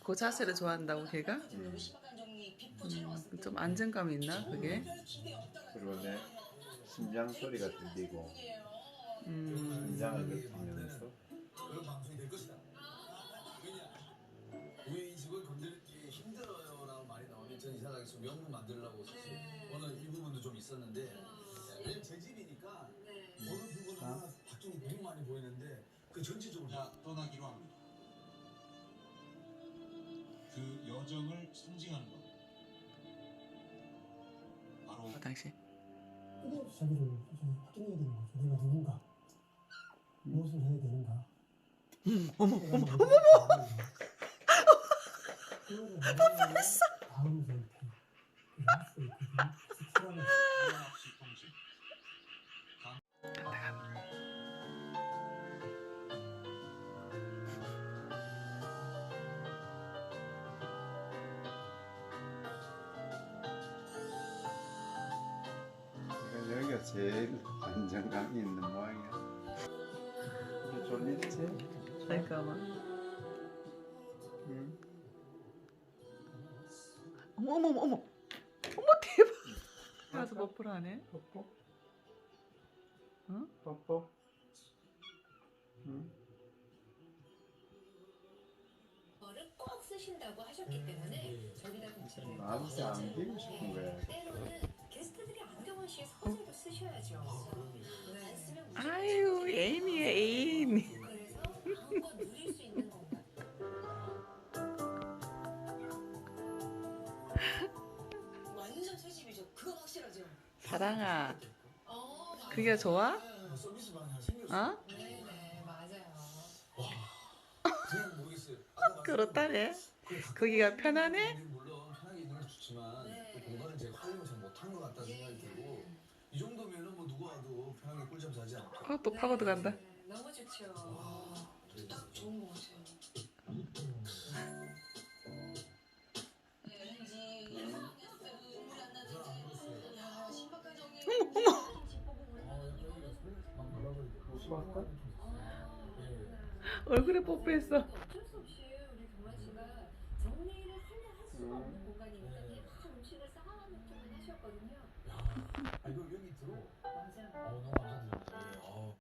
그 자세를 좋아한다고 걔가? 좀 안정감이 있나 그게? 그리고 내 심장 소리가 들리고 긴장을 느끼면서 그런 방송이 될 것이다. 우리 집은 건들기 힘들어요라고 말이 나오면 전 이사가기 좀 명분 만들려고 사실 오늘 일부분도 좀 있었는데 왜냐면 제 집이니까 어느 부분은 하나 바뀐 게 너무 많이 보이는데 그 전체적으로 다 떠나기로 합니다. 그 여정을 상징하는 것 바로 당신. 끊임없이 자기를 좀 확인해야 되는 거죠. 내가 누군가, 무엇을 해야 되는가. 어머. 뽑았어. 다음 선택. 할수 있거든요. 사람을 없이 통제. 여기가 제일 안정감이 있는 모양이야. 졸리지? 잠깐만. 어머 대박. 가서 뽀뽀를 하네. 뽀뽀? 응? 뽀뽀? 응? 거를 꼭 쓰신다고 하셨기 때문에 저기다 붙이는 나한테 안기고 싶은 거야. 때로는 게스트들이 안경원 씨의 서재로 쓰셔야죠. 안 쓰면 무슨 아유 에임이야 에임. 그래서 마음껏 누릴 수 있는 공간. 완전 새 집이죠. 그건 확실하죠. 사랑아. 맞아요. 그게 좋아? 서비스 방이 하나 생겼어. 어? 네네 맞아요. 그냥 모르겠어요. 아까 그렇다네. 거기가 편하네? 물론 편하게 있는 건 좋지만 네. 그 공간을 제가 활용을 잘 못한 것 같다는 생각이 들고 이 정도면은 뭐 누가 와도 편하게 꿀잠 자지 않을까. 또 파고도 간다. 네, 너무 좋죠. 딱 좋은 것 같아요. 얼굴에 뽀뽀했어. 어쩔 수 없이 우리 동아 씨가 정리를 하면 할 수가 없는 공간이니까 다 음식을 쌓아놓기만 하셨거든요. 이거 여기 들어. 맞아요. 너무 감사드립니다.